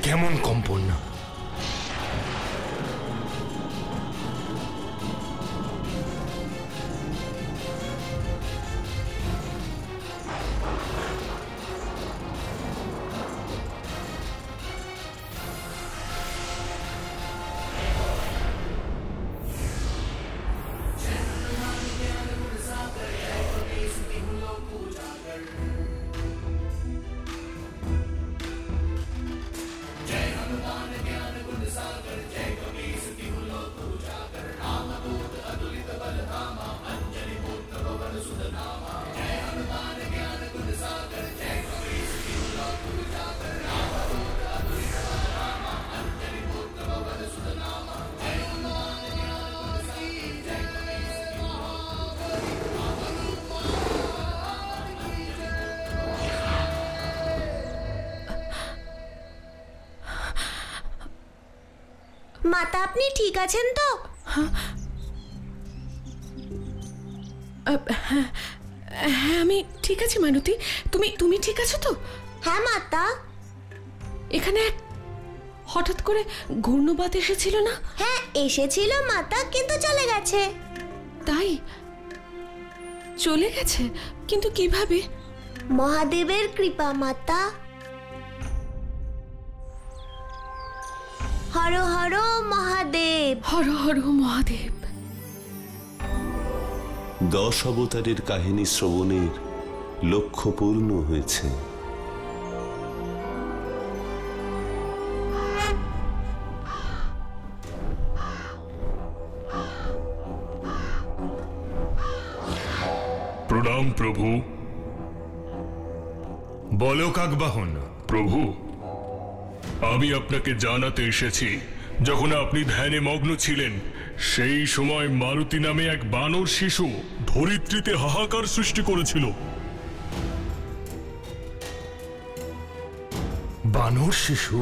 কেমন কম্পন? মাতা, আপনি ঠিক আছেন তো? হ্যাঁ, আমি ঠিক আছি মালতী। তুমি ঠিক আছো তো? হ্যাঁ মাতা। এখানে হঠাৎ করে ঘূর্ণবাত এসেছিল না? হ্যাঁ এসেছিল মাতা, কিন্তু চলে গেছে। তাই? চলে গেছে? কিন্তু কিভাবে? মহাদেবের কৃপা মাতা। হর হর মহাদেব। হর হর মহাদেব। 10 অবতারের কাহিনী শ্রবণের লক্ষ্য পূর্ণ হয়েছে। প্রণাম প্রভু। বলো কাকবাহন। প্রভু, আমি আপনাকে জানাতে এসেছি, যখন আপনি ধ্যানে মগ্ন ছিলেন সেই সময় মারুতি নামে এক বানর শিশু ধরিত্রীতে হাহাকার সৃষ্টি করেছিল। বানর শিশু?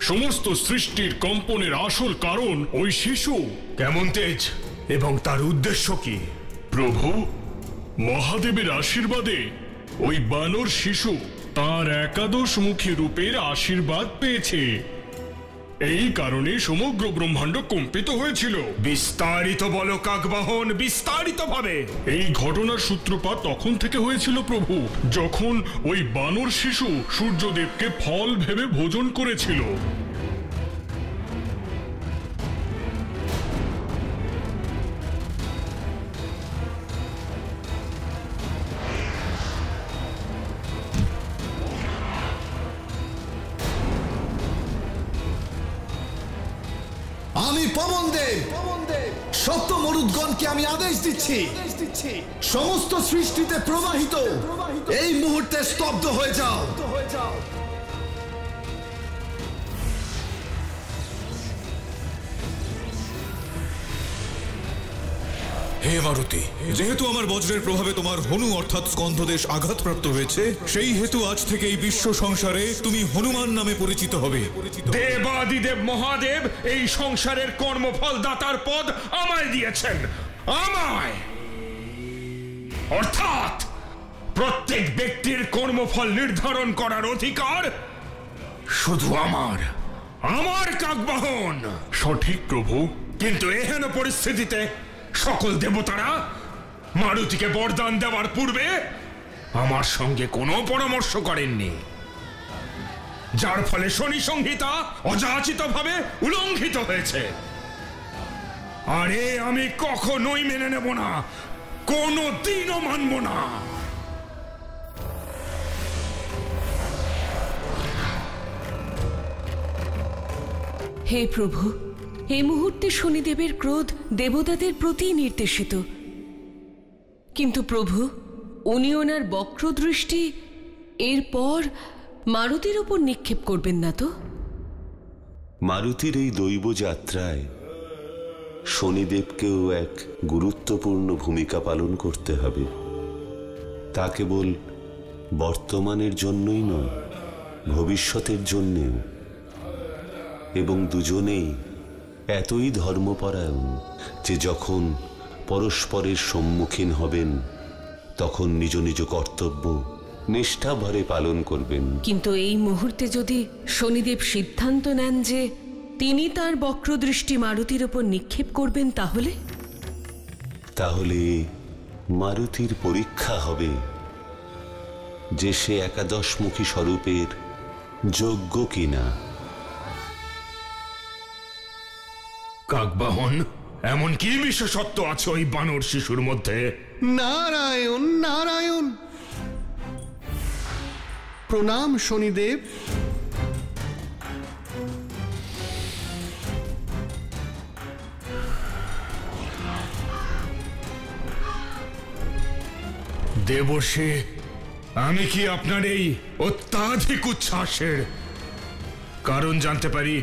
সমস্ত সৃষ্টির কম্পনের আসল কারণ ওই শিশু। কেমন তেজ এবং তার উদ্দেশ্য কি? প্রভু, মহাদেবের আশীর্বাদে ওই বানর শিশু তার একাদশমুখী রূপের আশীর্বাদ পেয়েছে। এই কারণে সমগ্র ব্রহ্মাণ্ড কম্পিত হয়েছিল। বিস্তারিত বলো কাকবাহন, বিস্তারিত ভাবে। এই ঘটনার সূত্রপাত তখন থেকে হয়েছিল প্রভু, যখন ওই বানর শিশু সূর্যদেবকে ফল ভেবে ভোজন করেছিল। আমি পবনদেব সপ্ত মরুদ্গণকে আমি আদেশ দিচ্ছি, সমস্ত সৃষ্টিতে প্রবাহিত এই মুহূর্তে স্তব্ধ হয়ে যাও। হে মারুতি, যেহেতু আমার বজ্রের প্রভাবে তোমার হনু অর্থাৎ স্কন্ধদেশ আঘাতপ্রাপ্ত হয়েছে, সেই হেতু আজ থেকে এই বিশ্ব সংসারে তুমি হনুমান নামে পরিচিত হবে। দেবাদিদেব মহাদেব এই সংসারের কর্মফল দাতার পদ আমায় দিয়েছেন। আমায়, অর্থাৎ প্রত্যেক ব্যক্তির কর্মফল নির্ধারণ করার অধিকার শুধু আমার কাকবাহন। সঠিক প্রভু। কিন্তু এহেন পরিস্থিতিতে সকল দেবতারা মারুতিকে বরদান দেওয়ার পূর্বে আমার সঙ্গে কোনো পরামর্শ করেননি, যার ফলে শনি সংহিতা অযাচিতভাবে উল্লঙ্ঘিত হয়েছে। আরে আমি কখনোই মেনে নেব না, কোনো দিনও মানব না। হে প্রভু, এই মুহূর্তে শনিদেবের ক্রোধ দেবতাদের প্রতি নির্দেশিত, কিন্তু প্রভু উনি ওনার বক্রদৃষ্টি এরপর মারুতির উপর নিক্ষেপ করবেন না তো? মারুতির এই দৈব যাত্রায় শনিদেবকেও এক গুরুত্বপূর্ণ ভূমিকা পালন করতে হবে। তা কেবল বর্তমানের জন্যই নয়, ভবিষ্যতের জন্যেও। এবং দুজনেই এতই ধর্মপরায়ণ যে যখন পরস্পরের সম্মুখীন হবেন তখন নিজ নিজ কর্তব্য নিষ্ঠা ভরে পালন করবেন। কিন্তু এই মুহূর্তে যদি শনিদেব সিদ্ধান্ত নেন যে তিনি তার বক্রদৃষ্টি মারুতির উপর নিক্ষেপ করবেন, তাহলে মারুতির পরীক্ষা হবে যে সে একাদশমুখী স্বরূপের যোগ্য কিনা। কাকবাহন, এমন কি বিশেষত্ব আছে ওই বানর শিশুর মধ্যে? নারায়ণ নারায়ণ, প্রণাম শনিদেব। দেবর্ষি, আমি কি আপনার এই অত্যাধিক উচ্ছ্বাসের কারণ জানতে পারি?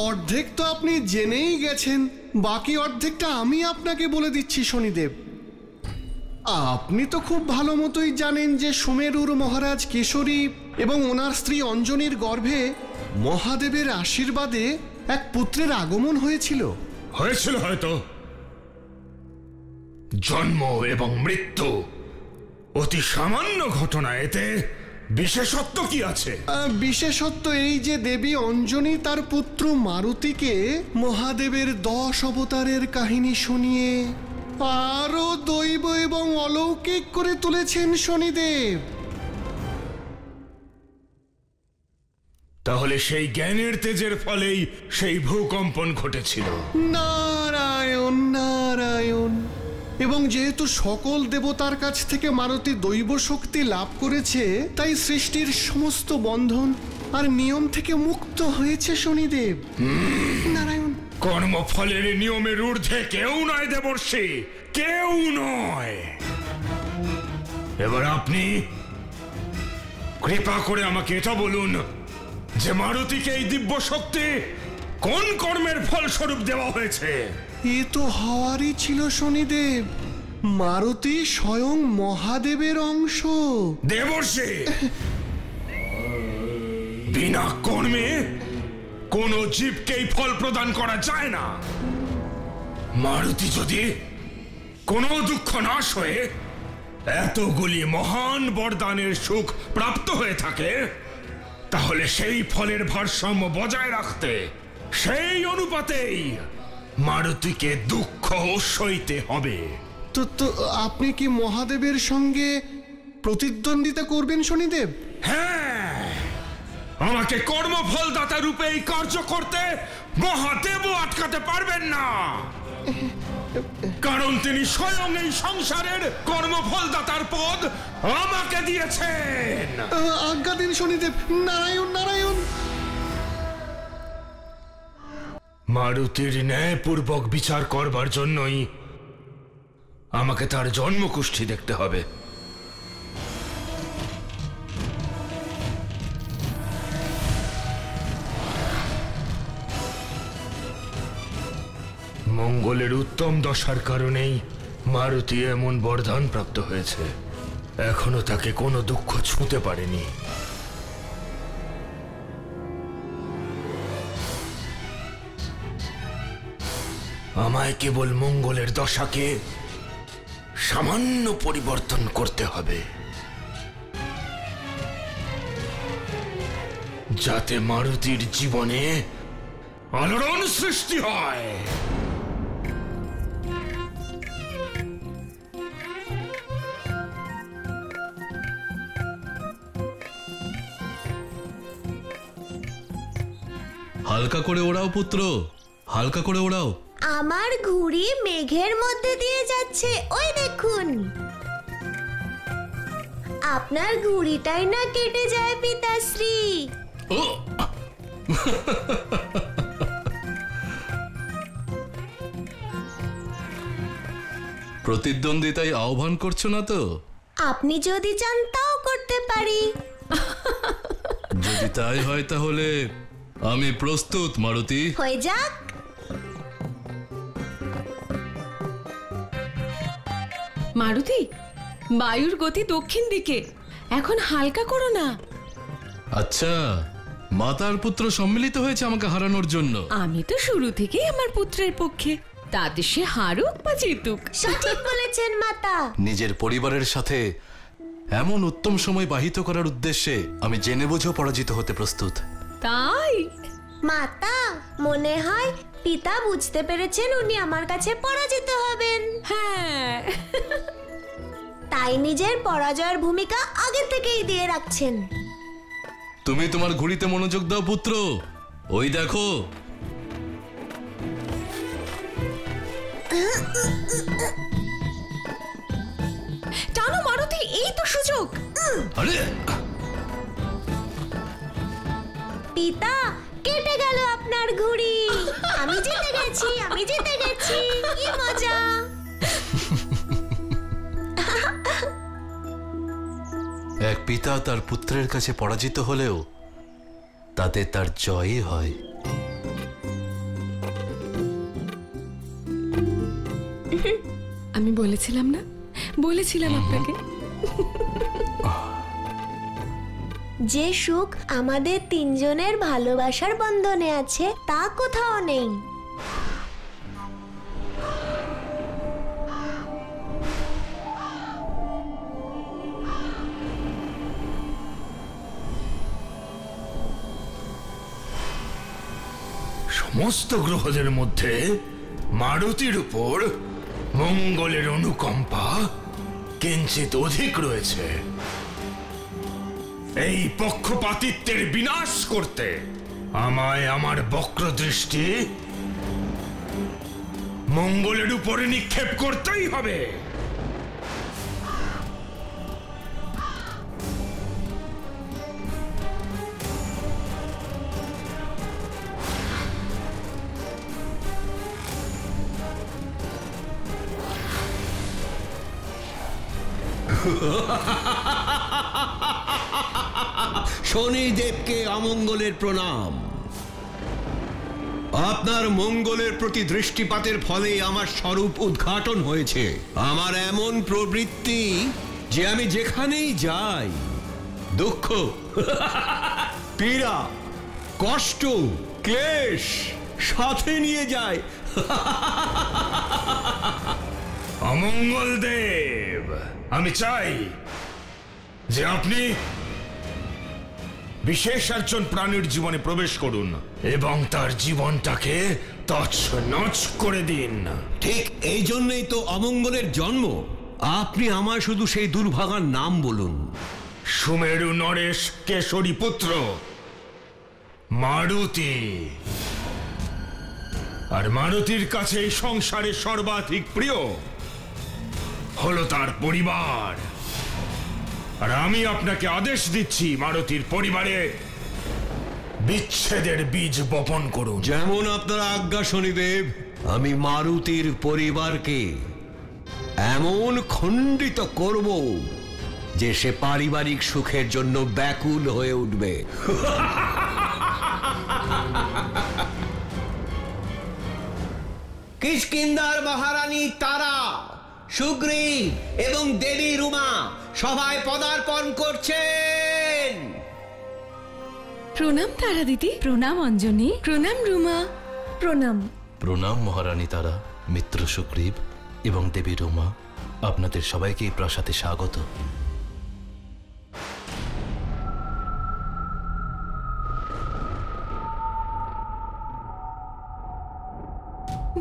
অর্ধেক তো আপনি জেনেই গেছেন, বাকি অর্ধেকটা আমি আপনাকে বলে দিচ্ছি শনিদেব। আপনি তো খুব ভালো মতোই জানেন যে সুমেরুর মহারাজ কেশরী এবং ওনার স্ত্রী অঞ্জনীর গর্ভে মহাদেবের আশীর্বাদে এক পুত্রের আগমন হয়েছিল। হয়তো। জন্ম এবং মৃত্যু অতি সামান্য ঘটনা, এতে বিশেষত্ব কি আছে? বিশেষত্ব এই যে দেবী অঞ্জনী তার পুত্র মারুতিকে মহাদেবের 10 অবতারের কাহিনী শুনিয়ে আরো দৈব এবং অলৌকিক করে তুলেছেন শনিদেব। তাহলে সেই জ্ঞানের তেজের ফলেই সেই ভূকম্পন ঘটেছিল। নারায়ণ নারায়ণ। এবং যেহেতু সকল দেবতার কাছ থেকে মারুতি দৈব শক্তি লাভ করেছে, তাই সৃষ্টির সমস্ত বন্ধন আর নিয়ম থেকে মুক্ত হয়েছে শনিদেব। নারায়ণ। কর্মফলের নিয়মের ঊর্ধ্বে কেউ নয় দেবর্ষি, কেউ নয়। এবার আপনি কৃপা করে আমাকে এটা বলুন যে মারুতিকে এই দিব্য শক্তি কোন কর্মের ফলস্বরূপ দেওয়া হয়েছে? এ তো হওয়ারই ছিল শনিদেব, মারুতি স্বয়ং মহাদেবের অংশ। দেবর্ষি, বিনা কর্মে কোন জীবকেই ফল প্রদান করা যায় না। মারুতি যদি কোনো দুঃখ নাশ হয়ে এতগুলি মহান বরদানের সুখ প্রাপ্ত হয়ে থাকে, তাহলে সেই ফলের ভারসাম্য বজায় রাখতে সেই অনুপাতেই মারুতিকে দুঃখ সইতে হবে। তো আপনি কি মহাদেবের সঙ্গে প্রতিদ্বন্দ্বিতা করবেন শনিদেব? হ্যাঁ, আমাকে কর্মফলদাতা রূপে এই কার্য করতে মহাদেবও আটকাতে পারবেন না, কারণ তিনি স্বয়ং এই সংসারের কর্মফলদাতার পদ আমাকে দিয়েছেন। আজ্ঞা দিন শনিদেব। নারায়ণ নারায়ণ। মারুতির ন্যায়পূর্বক বিচার করবার জন্যই আমাকে তার জন্মকুষ্ঠী দেখতে হবে। মঙ্গলের উত্তম দশার কারণেই মারুতি এমন বরদান প্রাপ্ত হয়েছে। এখনো তাকে কোনো দুঃখ ছুঁতে পারেনি। আমায় কেবল মঙ্গলের দশাকে সামান্য পরিবর্তন করতে হবে, যাতে মারুতির জীবনে আলোড়ন সৃষ্টি হয়। হালকা করে ওড়াও পুত্র, হালকা করে ওড়াও। আমার ঘুড়ি মেঘের মধ্যে দিয়ে যাচ্ছে, ওই দেখুন। আপনার ঘুড়িটাই না কেটে যায় পিতাশ্রী। ও প্রতিদ্বন্দ্বিতায় আহ্বান করছো না তো? আপনি যদি চান তাও করতে পারি। যদি তাই হয় তাহলে আমি প্রস্তুত মারুতি। হয়ে যাক। মারুতি, বায়ুর গতি দক্ষিণ দিকে, এখন হালকা করো না। আচ্ছা, মাতার পুত্র সম্মিলিত হয়েছে আমাকে হারানোর জন্য। আমি তো শুরু থেকেই আমার পুত্রের পক্ষে, তাতে সে হারুক বা জিতুক। সঠিক বলেছেন মাতা। নিজের পরিবারের সাথে এমন উত্তম সময় বাহিত করার উদ্দেশ্যে আমি জেনে বুঝেও পরাজিত হতে প্রস্তুত। তাই মাতা, মনে হয় পিতা বুঝতে পেরেছেন উনি আমার কাছে পরাজিত হবেন। হ্যাঁ, তাই নিজের পরাজয়ের ভূমিকা আগে থেকেই দিয়ে রাখছেন। তুমি তোমার ঘুড়িতে মনোযোগ দাও পুত্র, ওই দেখো। টানো মারুতি, এই তো সুযোগ। আরে পিতা, কেটে গেল আপনার ঘুড়ি। আমি জিতে গেছি, আমি জিতে গেছি, কি মজা। এক পিতা তার পুত্রের কাছে পরাজিত হলেও তাতে তার জয়ই হয়। আমি বলেছিলাম না, বলেছিলাম আপনাকে। যে সুখ আমাদের তিনজনের ভালোবাসার বন্ধনে আছে তা কোথাও নেই। সমস্ত গ্রহদের মধ্যে মারুতির উপর মঙ্গলের অনুকম্পা কিঞ্চিত অধিক রয়েছে। এই পক্ষপাতিত্বের বিনাশ করতে আমায় আমার বক্রদৃষ্টি মঙ্গলের উপরে নিক্ষেপ করতেই হবে। শনিদেবকে অমঙ্গলের প্রণাম। আপনার মঙ্গলের প্রতি দৃষ্টিপাতের ফলে আমার স্বরূপ উদ্ঘাটন হয়েছে। আমার এমন প্রবৃত্তি যে আমি যেখানেই যাই দুঃখ, পীড়া, কষ্ট, ক্লেশ সাথে নিয়ে যায়। অমঙ্গল দেব, আমি চাই যে আপনি বিশেষ একজন প্রাণীর জীবনে প্রবেশ করুন এবং তার জীবনটাকে তছনছ করে দিন। ঠিক এই জন্যই তো অমঙ্গলের জন্ম। আপনি আমার শুধু সেই দুর্ভাগার নাম বলুন। সুমেরু নরেশ কেশরী পুত্র মারুতি। আর মারুতির কাছে এই সংসারে সর্বাধিক প্রিয় হলো তার পরিবার। আর আমি আপনাকে আদেশ দিচ্ছি মারুতির পরিবারে বিচ্ছেদের বীজ বপন করুন। যেমন আপনার আজ্ঞা শনিদেব। আমি মারুতির পরিবারকে এমন খণ্ডিত করব যে সে পারিবারিক সুখের জন্য ব্যাকুল হয়ে উঠবে। কিষ্কিন্ধার মহারানী তারা, সুগ্রীব এবং দেবী রুমা সভায় পদার্পণ করছেন। প্রণাম তারা দিদি। প্রণাম অঞ্জনী। প্রণাম রুমা। প্রণাম। প্রণাম মহারানী তারা, মিত্র সুগ্রীব এবং দেবী রুমা। আপনাদের সবাইকে এই প্রাসাদে স্বাগত।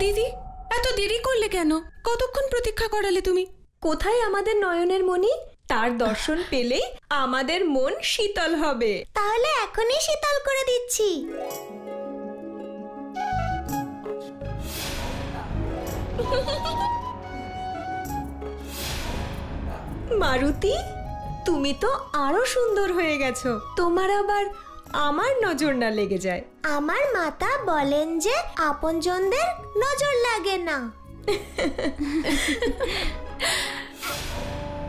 দিদি, এত দেরি করলে কেন? কতক্ষণ প্রতীক্ষা করালে তুমি? কোথায় আমাদের নয়নের মণি? তার দর্শন পেলেই আমাদের মন শীতল হবে। তাহলে এখনই শীতল করে দিচ্ছি। মারুতি, তুমি তো আরো সুন্দর হয়ে গেছো। তোমার আবার আমার নজর না লেগে যায়। আমার মাতা বলেন যে আপনজনদের নজর লাগে না।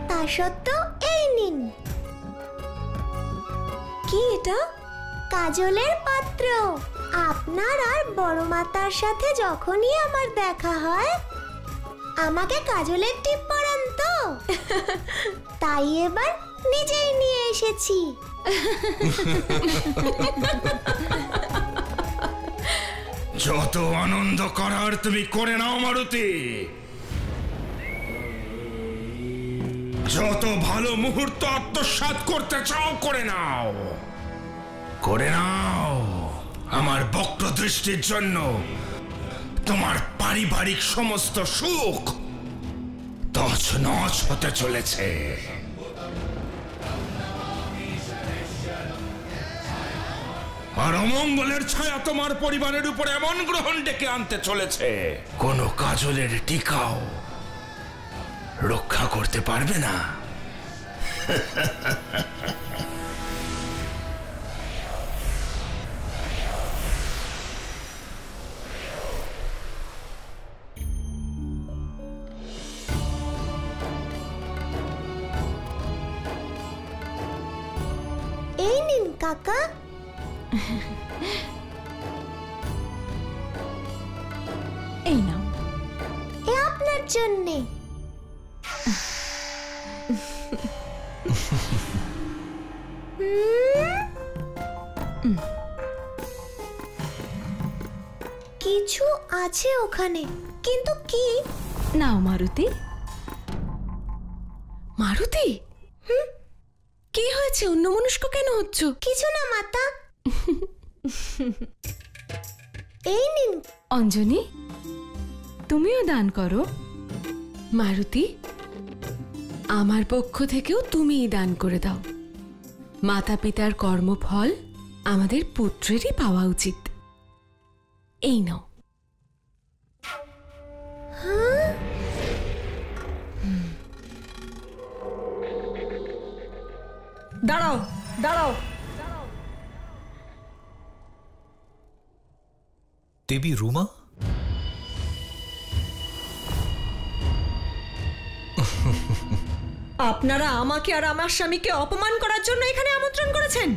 তা সত্ত্বেও এই নিন। কি এটা? কাজলের পাত্র। আপনার আর বড় মাতার সাথে যখনই আমার দেখা হয় আমাকে কাজলের টিপ পরান তো, তাই এবার নিজেই নিয়ে এসেছি। যত আনন্দ করার তুমি করে নাও মারুতি। যত ভালো মুহূর্ত আত্মসাৎ করতে চাও করে নাও, করে নাও। আমার বক্র দৃষ্টির জন্য তোমার পারিবারিক সমস্ত সুখ তছনছ হতে চলেছে। আর অমঙ্গলের ছায়া তোমার পরিবারের উপর এমন গ্রহণ ডেকে আনতে চলেছে, কোন কাজলের টিকাও রক্ষা করতে পারবে না। এই নিন কাকা। এই নাও। এ আপনার জন্যে। কিছু আছে ওখানে, কিন্তু কি? নাও মারুতি। মারুতি, কি হয়েছে? অন্যমনস্ক কেন হচ্ছ? কিছু না মাতা। এই নিন। অঞ্জনি, তুমিও দান করো। মারুতি, আমার পক্ষ থেকেও তুমিই দান করে দাও। মাতা পিতার কর্মফল আমাদের পুত্রেরই পাওয়া উচিত। এই নাও। দাঁড়াও দাঁড়াও। দেবী রুমা, আপনারা আমাকে আর আমার স্বামীকে অপমান করার জন্য এখানে আমন্ত্রণ করেছেন?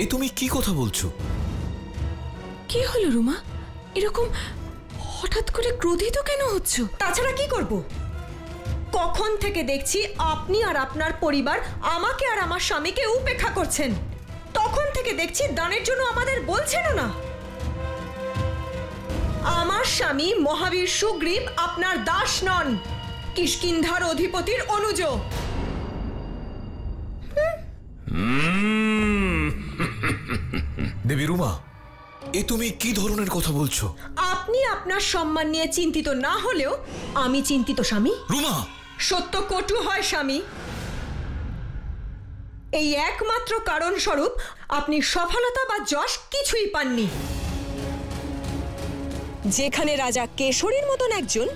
এ তুমি কি কথা বলছো? কি হলো রুমা? এরকম হঠাৎ করে ক্রোধিত কেন হচ্ছ? তাছাড়া কি করব? কখন থেকে দেখছি আপনি আর আপনার পরিবার আমাকে আর আমার স্বামীকে উপেক্ষা করছেন। তখন থেকে দেখছি দানের জন্য আমাদের বলছেনও না। আমার স্বামী মহাবীর সুগ্রীব আপনার দাস নন, কিষ্কিন্ধার অধিপতির অনুজ। দেবী রুমা, এ তুমি কি ধরনের কথা বলছো? আপনি আপনার সম্মান নিয়ে চিন্তিত না হলেও আমি চিন্তিত স্বামী। রুমা, সত্য কটু হয় স্বামী। এই একমাত্র কারণ স্বরূপ আপনি সফলতা বা যশ কিছুই পাননি। যেখানে রাজা কেশরীর মতন একজন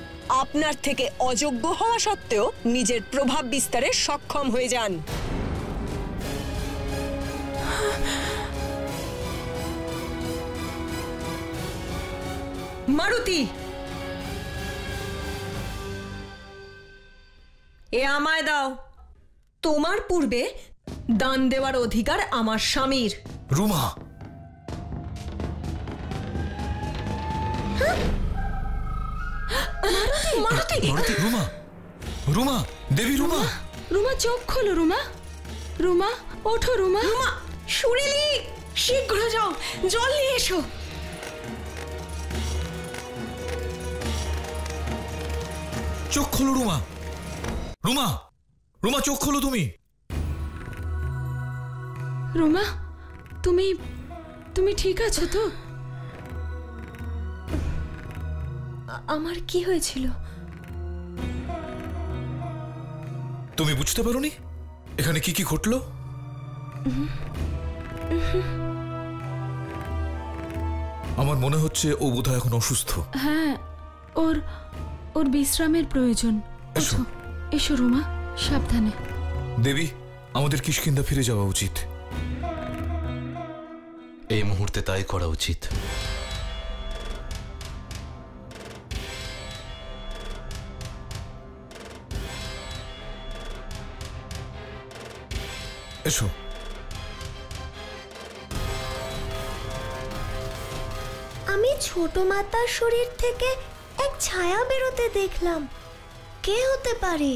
আপনার থেকে অযোগ্য হওয়া সত্ত্বেও নিজের প্রভাব বিস্তারে সক্ষম হয়ে যান। মারুতি, এ আমায় দাও। তোমার পূর্বে দান দেওয়ার অধিকার আমার স্বামীর। রুমা, মারুতি, রুমা, রুমা, দেবী রুমা। রুমা, চোখ খোলো রুমা। রুমা, ওঠো রুমা। রুমা, সুরেলি, শীঘ্র যাও, জল নিয়ে এসো। চোখ খোলো রুমা। রুমা, রুমা, চোখ খোলো তুমি। রুমা, তুমি তুমি ঠিক আছো তো? আমার কি হয়েছিল? তুমি বুঝতে পারোনি এখানে কি কি ঘটলো? আমার মনে হচ্ছে ও বোধহয় এখন অসুস্থ। হ্যাঁ, ওর বিশ্রামের প্রয়োজন। এসো। এসো রুমা, সাবধানে। দেবী, আমাদের কিষ্কিন্ধা ফিরে যাওয়া উচিত। এই মুহূর্তে তাই করা উচিত। এসো। আমি ছোট মাতার শরীর থেকে এক ছায়া বেরোতে দেখলাম। কে হতে পারে?